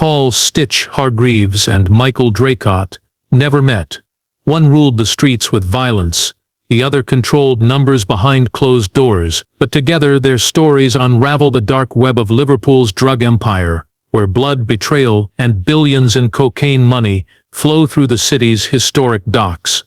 Paul Stitch Hargreaves and Michael Draycott, never met. One ruled the streets with violence, the other controlled numbers behind closed doors, but together their stories unravel the dark web of Liverpool's drug empire, where blood, betrayal, and billions in cocaine money flow through the city's historic docks.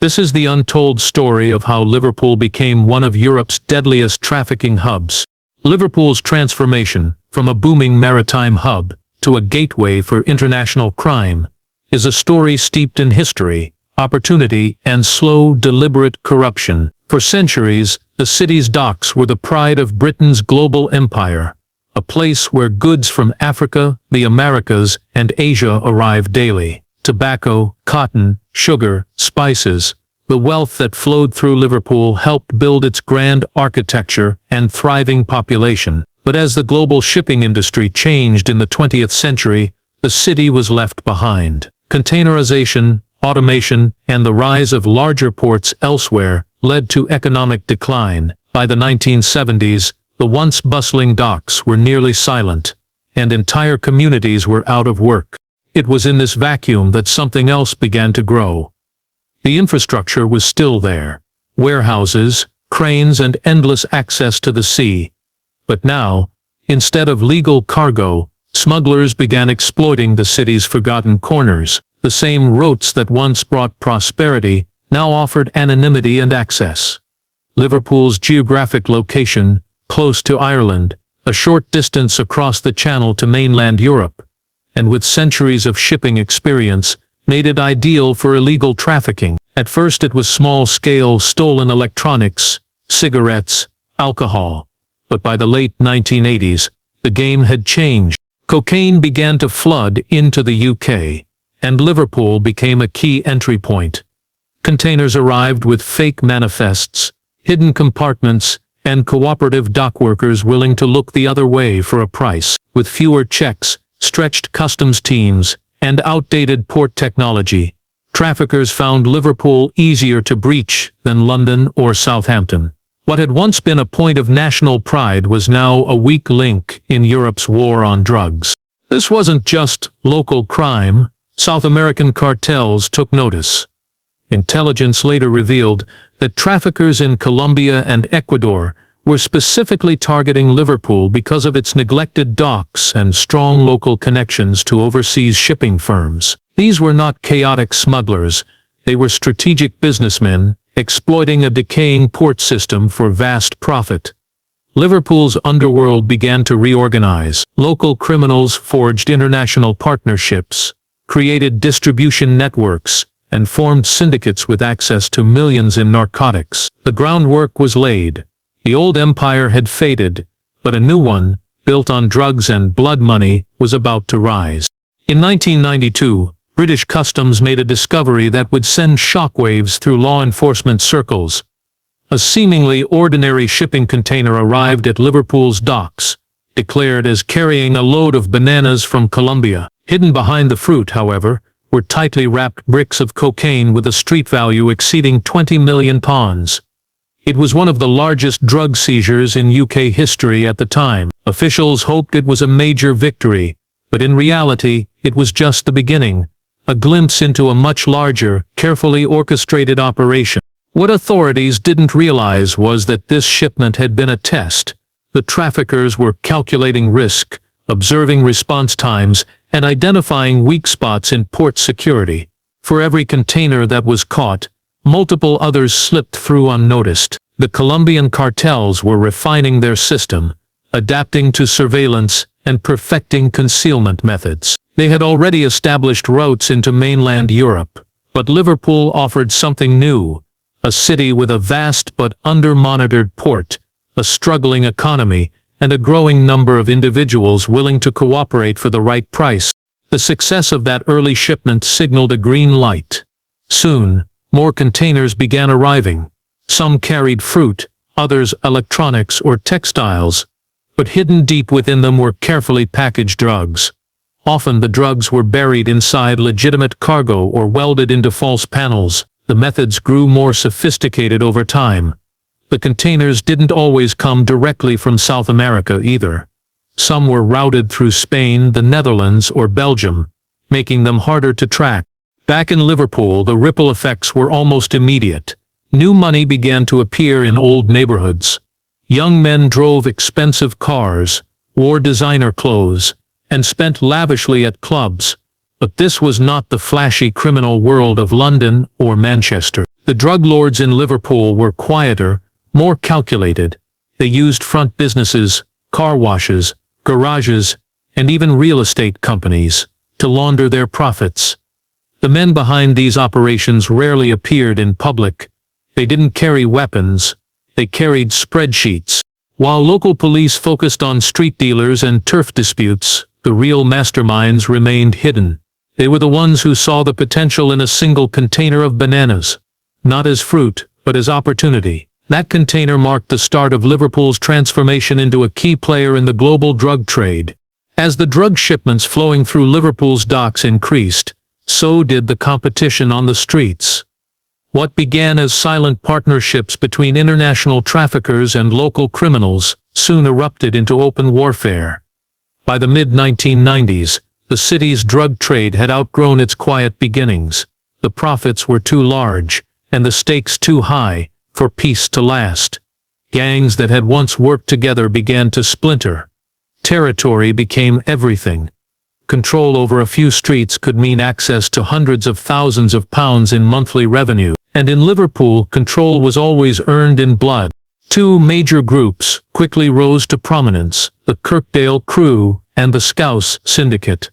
This is the untold story of how Liverpool became one of Europe's deadliest trafficking hubs. Liverpool's transformation, from a booming maritime hub to a gateway for international crime, is a story steeped in history, opportunity, and slow, deliberate corruption. For centuries, the city's docks were the pride of Britain's global empire, a place where goods from Africa, the Americas, and Asia arrived daily. Tobacco, cotton, sugar, spices, the wealth that flowed through Liverpool helped build its grand architecture and thriving population. But as the global shipping industry changed in the 20th century, the city was left behind. Containerization, automation, and the rise of larger ports elsewhere led to economic decline. By the 1970s, the once bustling docks were nearly silent, and entire communities were out of work. It was in this vacuum that something else began to grow. The infrastructure was still there. Warehouses, cranes, and endless access to the sea. But now, instead of legal cargo, smugglers began exploiting the city's forgotten corners. The same routes that once brought prosperity now offered anonymity and access. Liverpool's geographic location, close to Ireland, a short distance across the Channel to mainland Europe, and with centuries of shipping experience, made it ideal for illegal trafficking. At first it was small-scale stolen electronics, cigarettes, alcohol. But by the late 1980s, the game had changed. Cocaine began to flood into the UK, and Liverpool became a key entry point. Containers arrived with fake manifests, hidden compartments, and cooperative dockworkers willing to look the other way for a price. With fewer checks, stretched customs teams, and outdated port technology, traffickers found Liverpool easier to breach than London or Southampton. What had once been a point of national pride was now a weak link in Europe's war on drugs. This wasn't just local crime. South American cartels took notice. Intelligence later revealed that traffickers in Colombia and Ecuador were specifically targeting Liverpool because of its neglected docks and strong local connections to overseas shipping firms. These were not chaotic smugglers, they were strategic businessmen, exploiting a decaying port system for vast profit. Liverpool's underworld began to reorganize. Local criminals forged international partnerships, created distribution networks, and formed syndicates with access to millions in narcotics. The groundwork was laid. The old empire had faded, but a new one, built on drugs and blood money, was about to rise. In 1992, British customs made a discovery that would send shockwaves through law enforcement circles. A seemingly ordinary shipping container arrived at Liverpool's docks, declared as carrying a load of bananas from Colombia. Hidden behind the fruit, however, were tightly wrapped bricks of cocaine with a street value exceeding £20 million. It was one of the largest drug seizures in UK history at the time. Officials hoped it was a major victory, but in reality, it was just the beginning, a glimpse into a much larger, carefully orchestrated operation. What authorities didn't realize was that this shipment had been a test. The traffickers were calculating risk, observing response times, and identifying weak spots in port security. For every container that was caught, multiple others slipped through unnoticed. The Colombian cartels were refining their system, adapting to surveillance, and perfecting concealment methods. They had already established routes into mainland Europe, but Liverpool offered something new, a city with a vast but under-monitored port, a struggling economy, and a growing number of individuals willing to cooperate for the right price. The success of that early shipment signaled a green light. Soon, more containers began arriving. Some carried fruit, others electronics or textiles, but hidden deep within them were carefully packaged drugs. Often the drugs were buried inside legitimate cargo or welded into false panels. The methods grew more sophisticated over time. The containers didn't always come directly from South America either. Some were routed through Spain, the Netherlands, or Belgium, making them harder to track. Back in Liverpool, the ripple effects were almost immediate. New money began to appear in old neighborhoods. Young men drove expensive cars, wore designer clothes, and spent lavishly at clubs. But this was not the flashy criminal world of London or Manchester. The drug lords in Liverpool were quieter, more calculated. They used front businesses, car washes, garages, and even real estate companies to launder their profits. The men behind these operations rarely appeared in public. They didn't carry weapons. They carried spreadsheets. While local police focused on street dealers and turf disputes, the real masterminds remained hidden. They were the ones who saw the potential in a single container of bananas. Not as fruit, but as opportunity. That container marked the start of Liverpool's transformation into a key player in the global drug trade. As the drug shipments flowing through Liverpool's docks increased, so did the competition on the streets. What began as silent partnerships between international traffickers and local criminals soon erupted into open warfare. By the mid-1990s, the city's drug trade had outgrown its quiet beginnings. The profits were too large, and the stakes too high, for peace to last. Gangs that had once worked together began to splinter. Territory became everything. Control over a few streets could mean access to hundreds of thousands of pounds in monthly revenue, and in Liverpool, control was always earned in blood. Two major groups quickly rose to prominence, the Kirkdale Crew and the Scouse Syndicate.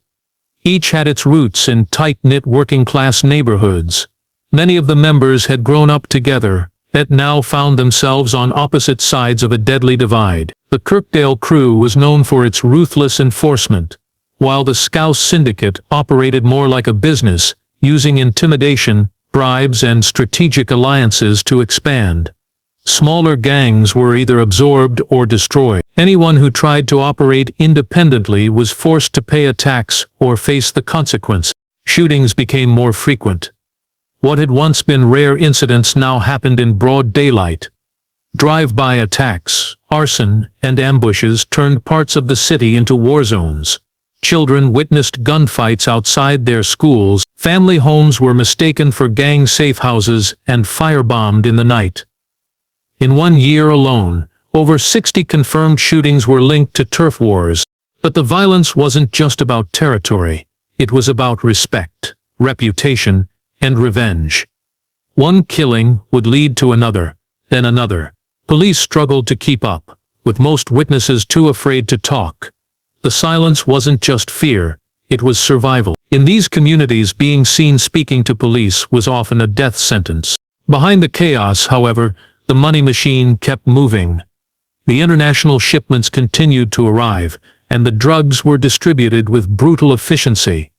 Each had its roots in tight-knit working-class neighborhoods. Many of the members had grown up together, yet now found themselves on opposite sides of a deadly divide. The Kirkdale Crew was known for its ruthless enforcement, while the Scouse Syndicate operated more like a business, using intimidation, bribes, and strategic alliances to expand. Smaller gangs were either absorbed or destroyed. Anyone who tried to operate independently was forced to pay a tax or face the consequence. Shootings became more frequent. What had once been rare incidents now happened in broad daylight. Drive-by attacks, arson, and ambushes turned parts of the city into war zones. Children witnessed gunfights outside their schools. Family homes were mistaken for gang safe houses and firebombed in the night. In 1 year alone, over 60 confirmed shootings were linked to turf wars. But the violence wasn't just about territory. It was about respect, reputation, and revenge. One killing would lead to another, then another. Police struggled to keep up, with most witnesses too afraid to talk. The silence wasn't just fear, it was survival. In these communities, being seen speaking to police was often a death sentence. Behind the chaos, however, the money machine kept moving. The international shipments continued to arrive, and the drugs were distributed with brutal efficiency.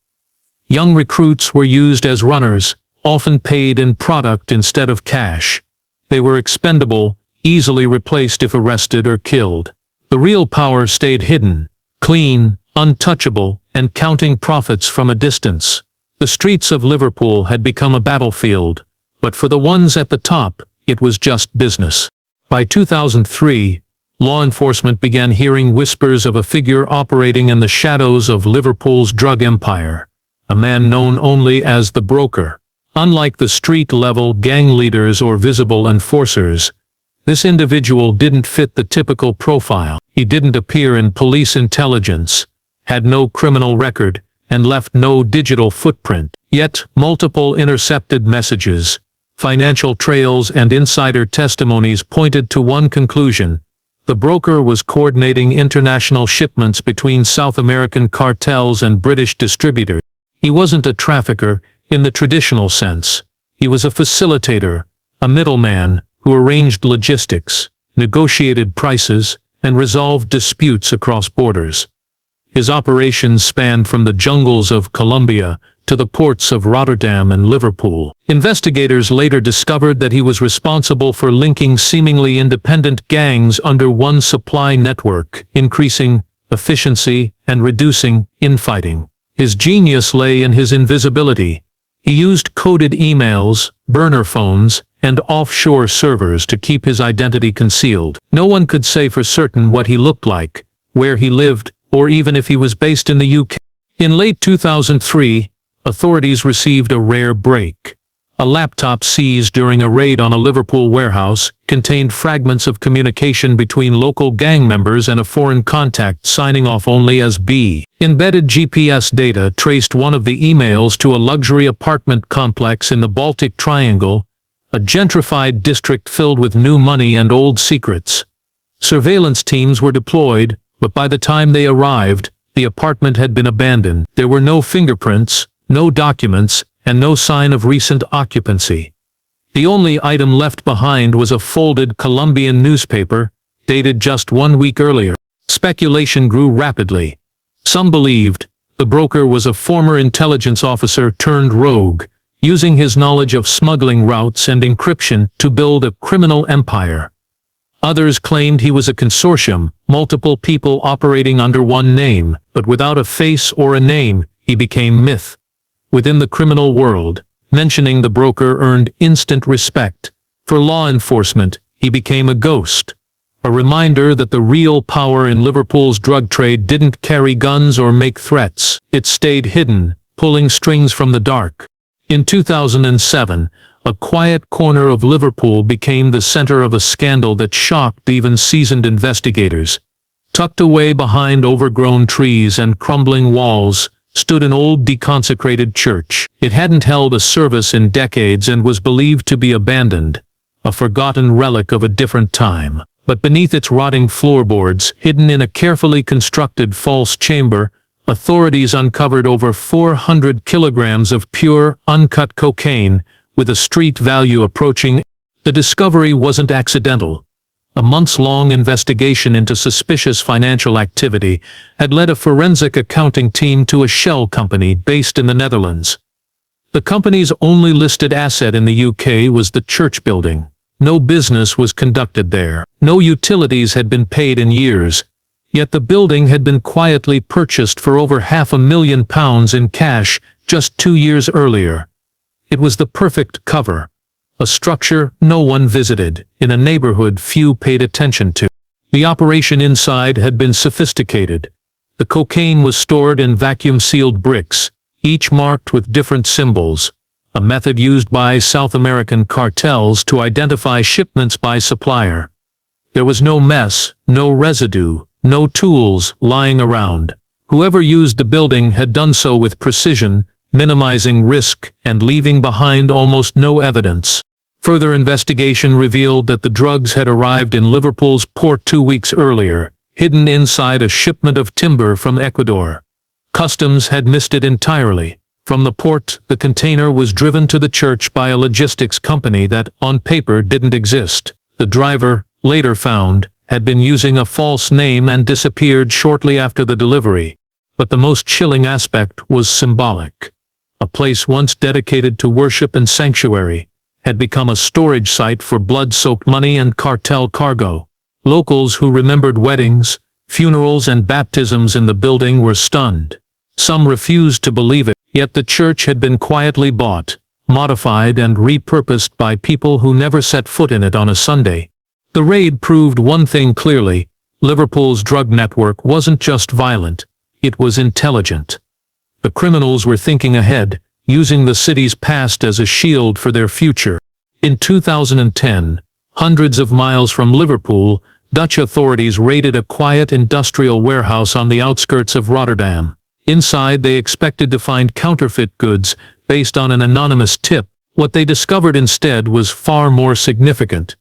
Young recruits were used as runners, often paid in product instead of cash. They were expendable, easily replaced if arrested or killed. The real power stayed hidden, clean, untouchable, and counting profits from a distance. The streets of Liverpool had become a battlefield, but for the ones at the top, it was just business. By 2003, law enforcement began hearing whispers of a figure operating in the shadows of Liverpool's drug empire, a man known only as the broker. Unlike the street-level gang leaders or visible enforcers, this individual didn't fit the typical profile. He didn't appear in police intelligence, had no criminal record, and left no digital footprint. Yet, multiple intercepted messages, financial trails, and insider testimonies pointed to one conclusion: the broker was coordinating international shipments between South American cartels and British distributors. He wasn't a trafficker in the traditional sense. He was a facilitator, a middleman, who arranged logistics, negotiated prices, and resolved disputes across borders. His operations spanned from the jungles of Colombia to the ports of Rotterdam and Liverpool. Investigators later discovered that he was responsible for linking seemingly independent gangs under one supply network, increasing efficiency and reducing infighting. His genius lay in his invisibility. He used coded emails, burner phones, and offshore servers to keep his identity concealed. No one could say for certain what he looked like, where he lived, or even if he was based in the UK. In late 2003, authorities received a rare break. A laptop seized during a raid on a Liverpool warehouse contained fragments of communication between local gang members and a foreign contact signing off only as B. Embedded GPS data traced one of the emails to a luxury apartment complex in the Baltic Triangle, a gentrified district filled with new money and old secrets. Surveillance teams were deployed, but by the time they arrived, the apartment had been abandoned. There were no fingerprints, no documents, and no sign of recent occupancy. The only item left behind was a folded Colombian newspaper, dated just 1 week earlier. Speculation grew rapidly. Some believed the broker was a former intelligence officer turned rogue, using his knowledge of smuggling routes and encryption to build a criminal empire. Others claimed he was a consortium, multiple people operating under one name, but without a face or a name, he became myth. Within the criminal world, mentioning the broker earned instant respect. For law enforcement, he became a ghost. A reminder that the real power in Liverpool's drug trade didn't carry guns or make threats. It stayed hidden, pulling strings from the dark. In 2007, a quiet corner of Liverpool became the center of a scandal that shocked even seasoned investigators. Tucked away behind overgrown trees and crumbling walls, stood an old deconsecrated church. It hadn't held a service in decades and was believed to be abandoned, a forgotten relic of a different time. But beneath its rotting floorboards, hidden in a carefully constructed false chamber, authorities uncovered over 400 kilograms of pure, uncut cocaine, with a street value approaching. The discovery wasn't accidental. A months-long investigation into suspicious financial activity had led a forensic accounting team to a shell company based in the Netherlands. The company's only listed asset in the UK was the church building. No business was conducted there. No utilities had been paid in years. Yet the building had been quietly purchased for over £500,000 in cash just 2 years earlier. It was the perfect cover. A structure no one visited, in a neighborhood few paid attention to. The operation inside had been sophisticated. The cocaine was stored in vacuum-sealed bricks, each marked with different symbols, a method used by South American cartels to identify shipments by supplier. There was no mess, no residue, no tools lying around. Whoever used the building had done so with precision, minimizing risk and leaving behind almost no evidence. Further investigation revealed that the drugs had arrived in Liverpool's port 2 weeks earlier, hidden inside a shipment of timber from Ecuador. Customs had missed it entirely. From the port, the container was driven to the church by a logistics company that, on paper, didn't exist. The driver, later found, had been using a false name and disappeared shortly after the delivery. But the most chilling aspect was symbolic. A place once dedicated to worship and sanctuary had become a storage site for blood-soaked money and cartel cargo. Locals who remembered weddings, funerals and baptisms in the building were stunned. Some refused to believe it, yet the church had been quietly bought, modified and repurposed by people who never set foot in it on a Sunday. The raid proved one thing clearly: Liverpool's drug network wasn't just violent, it was intelligent. The criminals were thinking ahead, using the city's past as a shield for their future. In 2010, hundreds of miles from Liverpool, Dutch authorities raided a quiet industrial warehouse on the outskirts of Rotterdam. Inside, they expected to find counterfeit goods based on an anonymous tip. What they discovered instead was far more significant: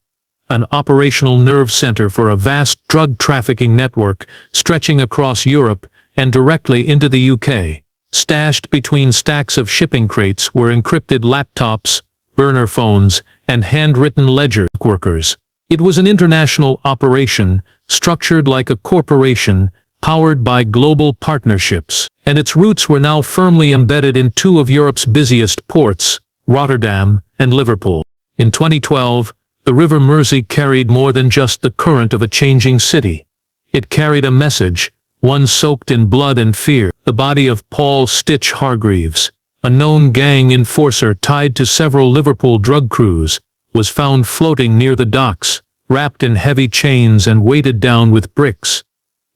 an operational nerve center for a vast drug trafficking network stretching across Europe and directly into the UK. Stashed between stacks of shipping crates were encrypted laptops, burner phones, and handwritten ledger workers. It was an international operation, structured like a corporation, powered by global partnerships, and its roots were now firmly embedded in two of Europe's busiest ports, Rotterdam and Liverpool. In 2012, the River Mersey carried more than just the current of a changing city. It carried a message, one soaked in blood and fear. The body of Paul Stitch Hargreaves, a known gang enforcer tied to several Liverpool drug crews, was found floating near the docks, wrapped in heavy chains and weighted down with bricks.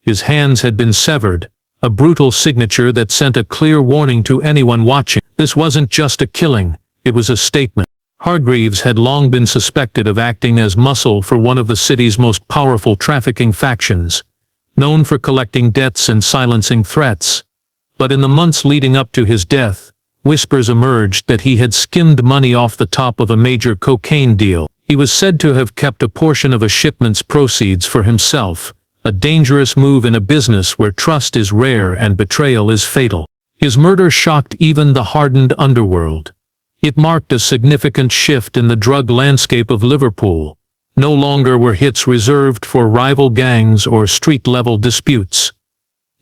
His hands had been severed, a brutal signature that sent a clear warning to anyone watching. This wasn't just a killing, it was a statement. Hargreaves had long been suspected of acting as muscle for one of the city's most powerful trafficking factions, known for collecting debts and silencing threats. But in the months leading up to his death, whispers emerged that he had skimmed money off the top of a major cocaine deal. He was said to have kept a portion of a shipment's proceeds for himself, a dangerous move in a business where trust is rare and betrayal is fatal. His murder shocked even the hardened underworld. It marked a significant shift in the drug landscape of Liverpool. No longer were hits reserved for rival gangs or street-level disputes.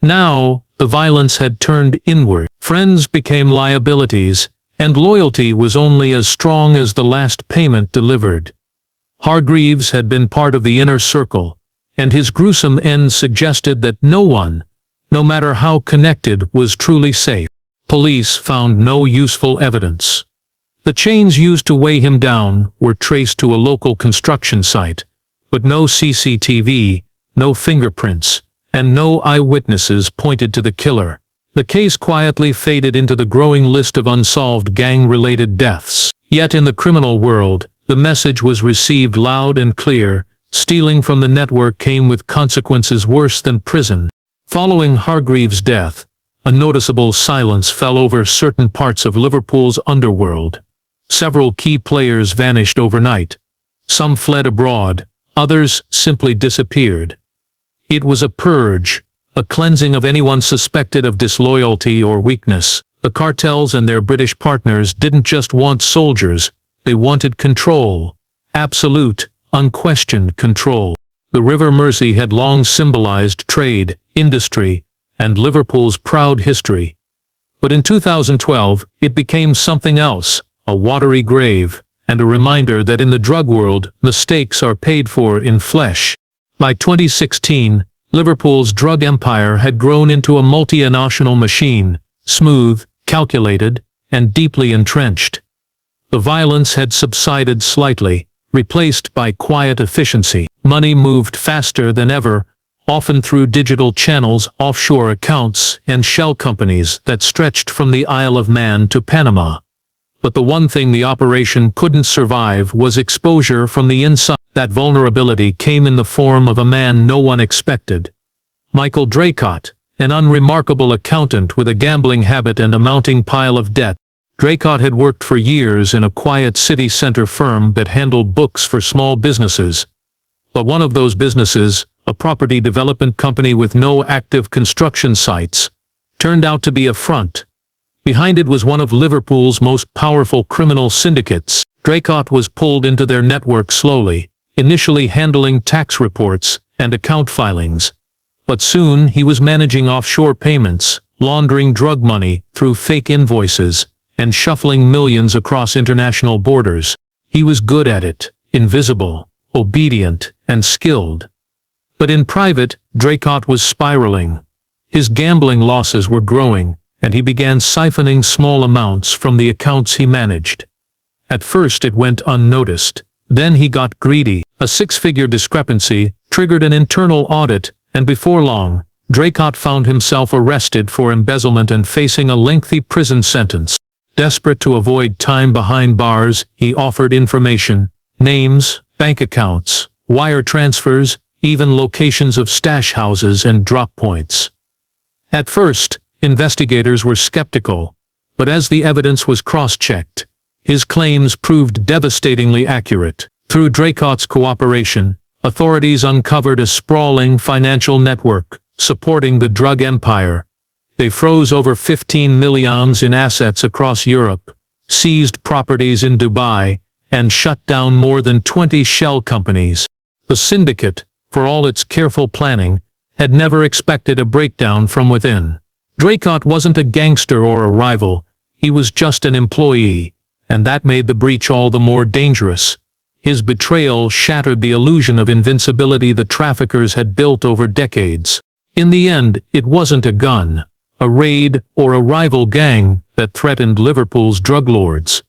Now, the violence had turned inward. Friends became liabilities, and loyalty was only as strong as the last payment delivered. Hargreaves had been part of the inner circle, and his gruesome end suggested that no one, no matter how connected, was truly safe. Police found no useful evidence. The chains used to weigh him down were traced to a local construction site, but no CCTV, no fingerprints, and no eyewitnesses pointed to the killer. The case quietly faded into the growing list of unsolved gang-related deaths. Yet in the criminal world, the message was received loud and clear: stealing from the network came with consequences worse than prison. Following Hargreaves' death, a noticeable silence fell over certain parts of Liverpool's underworld. Several key players vanished overnight. Some fled abroad, others simply disappeared. It was a purge, a cleansing of anyone suspected of disloyalty or weakness. The cartels and their British partners didn't just want soldiers, they wanted control. Absolute, unquestioned control. The River Mersey had long symbolized trade, industry, and Liverpool's proud history. But in 2012, it became something else: a watery grave, and a reminder that in the drug world, mistakes are paid for in flesh. By 2016, Liverpool's drug empire had grown into a multinational machine, smooth, calculated, and deeply entrenched. The violence had subsided slightly, replaced by quiet efficiency. Money moved faster than ever, often through digital channels, offshore accounts, and shell companies that stretched from the Isle of Man to Panama. But the one thing the operation couldn't survive was exposure from the inside. That vulnerability came in the form of a man no one expected. Michael Draycott, an unremarkable accountant with a gambling habit and a mounting pile of debt. Draycott had worked for years in a quiet city center firm that handled books for small businesses. But one of those businesses, a property development company with no active construction sites, turned out to be a front. Behind it was one of Liverpool's most powerful criminal syndicates. Draycott was pulled into their network slowly, initially handling tax reports and account filings. But soon he was managing offshore payments, laundering drug money through fake invoices, and shuffling millions across international borders. He was good at it, invisible, obedient, and skilled. But in private, Draycott was spiraling. His gambling losses were growing, and he began siphoning small amounts from the accounts he managed. At first it went unnoticed. Then he got greedy. A six-figure discrepancy triggered an internal audit, and before long, Draycott found himself arrested for embezzlement and facing a lengthy prison sentence. Desperate to avoid time behind bars, he offered information: names, bank accounts, wire transfers, even locations of stash houses and drop points. At first, investigators were skeptical, but as the evidence was cross-checked, his claims proved devastatingly accurate. Through Draycott's cooperation, authorities uncovered a sprawling financial network supporting the drug empire. They froze over 15 million in assets across Europe, seized properties in Dubai, and shut down more than 20 shell companies. The syndicate, for all its careful planning, had never expected a breakdown from within. Draycott wasn't a gangster or a rival, he was just an employee, and that made the breach all the more dangerous. His betrayal shattered the illusion of invincibility the traffickers had built over decades. In the end, it wasn't a gun, a raid, or a rival gang that threatened Liverpool's drug lords.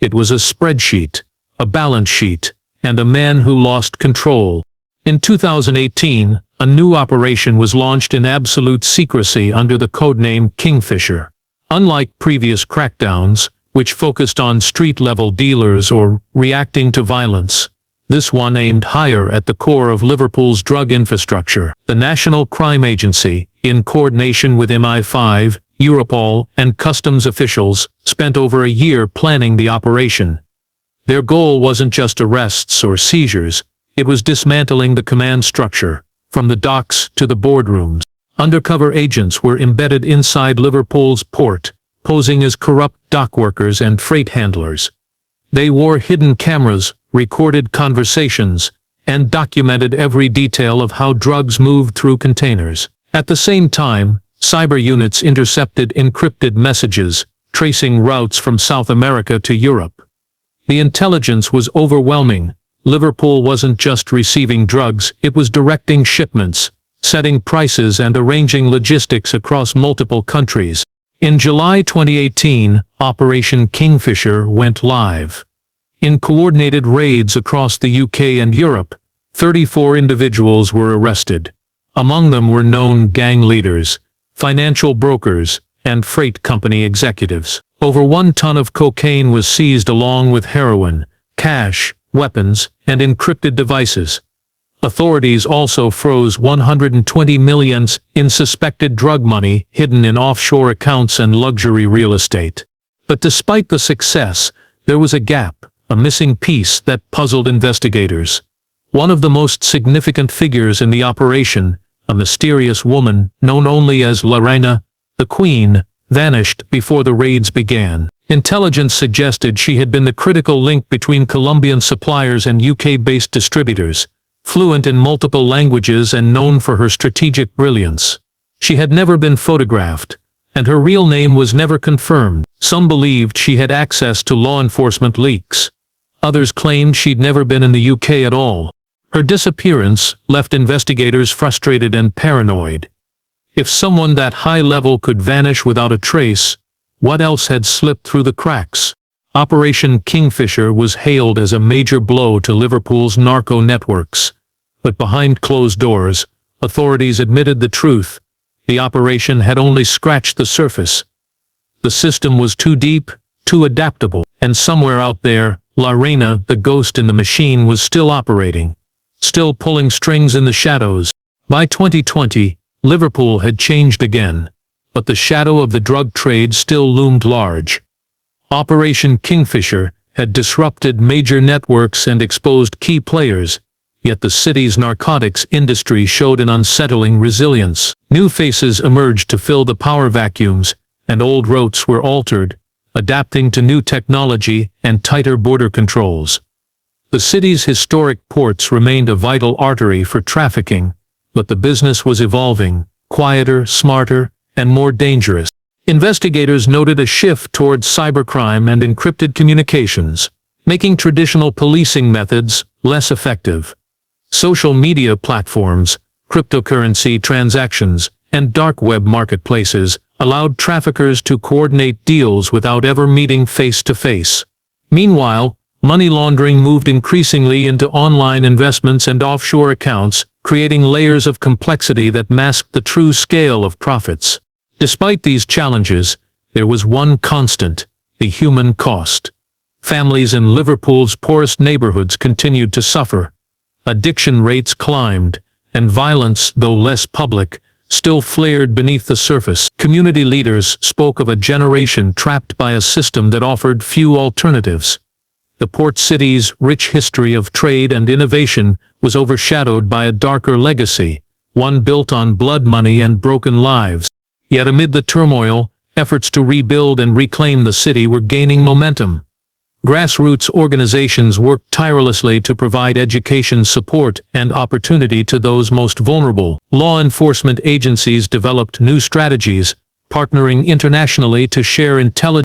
It was a spreadsheet, a balance sheet, and a man who lost control. In 2018, a new operation was launched in absolute secrecy under the codename Kingfisher. Unlike previous crackdowns, which focused on street-level dealers or reacting to violence, this one aimed higher at the core of Liverpool's drug infrastructure. The National Crime Agency, in coordination with MI5, Europol, and customs officials, spent over a year planning the operation. Their goal wasn't just arrests or seizures, it was dismantling the command structure, from the docks to the boardrooms. Undercover agents were embedded inside Liverpool's port, posing as corrupt dock workers and freight handlers. They wore hidden cameras, recorded conversations, and documented every detail of how drugs moved through containers. At the same time, cyber units intercepted encrypted messages, tracing routes from South America to Europe. The intelligence was overwhelming. Liverpool wasn't just receiving drugs, it was directing shipments, setting prices and arranging logistics across multiple countries. In July 2018, Operation Kingfisher went live. In coordinated raids across the UK and Europe, 34 individuals were arrested. Among them were known gang leaders, financial brokers, and freight company executives. Over 1 ton of cocaine was seized along with heroin, cash, weapons, and encrypted devices. Authorities also froze 120 million in suspected drug money hidden in offshore accounts and luxury real estate. But despite the success, there was a gap, a missing piece that puzzled investigators. One of the most significant figures in the operation, a mysterious woman known only as Lorena, the Queen, vanished before the raids began. Intelligence suggested she had been the critical link between Colombian suppliers and UK-based distributors, fluent in multiple languages and known for her strategic brilliance. She had never been photographed, and her real name was never confirmed. Some believed she had access to law enforcement leaks. Others claimed she'd never been in the UK at all. Her disappearance left investigators frustrated and paranoid. If someone that high-level could vanish without a trace, what else had slipped through the cracks? Operation Kingfisher was hailed as a major blow to Liverpool's narco networks. But behind closed doors, authorities admitted the truth. The operation had only scratched the surface. The system was too deep, too adaptable, and somewhere out there, Lorena, the ghost in the machine, was still operating, still pulling strings in the shadows. By 2020, Liverpool had changed again, but the shadow of the drug trade still loomed large. Operation Kingfisher had disrupted major networks and exposed key players, yet the city's narcotics industry showed an unsettling resilience. New faces emerged to fill the power vacuums, and old routes were altered, adapting to new technology and tighter border controls. The city's historic ports remained a vital artery for trafficking, but the business was evolving, quieter, smarter, and more dangerous. Investigators noted a shift towards cybercrime and encrypted communications, making traditional policing methods less effective. Social media platforms, cryptocurrency transactions, and dark web marketplaces allowed traffickers to coordinate deals without ever meeting face-to-face. Meanwhile, money laundering moved increasingly into online investments and offshore accounts, creating layers of complexity that masked the true scale of profits. Despite these challenges, there was one constant: the human cost. Families in Liverpool's poorest neighborhoods continued to suffer. Addiction rates climbed, and violence, though less public, still flared beneath the surface. Community leaders spoke of a generation trapped by a system that offered few alternatives. The port city's rich history of trade and innovation was overshadowed by a darker legacy, one built on blood money and broken lives. Yet amid the turmoil, efforts to rebuild and reclaim the city were gaining momentum. Grassroots organizations worked tirelessly to provide education, support, and opportunity to those most vulnerable. Law enforcement agencies developed new strategies, partnering internationally to share intelligence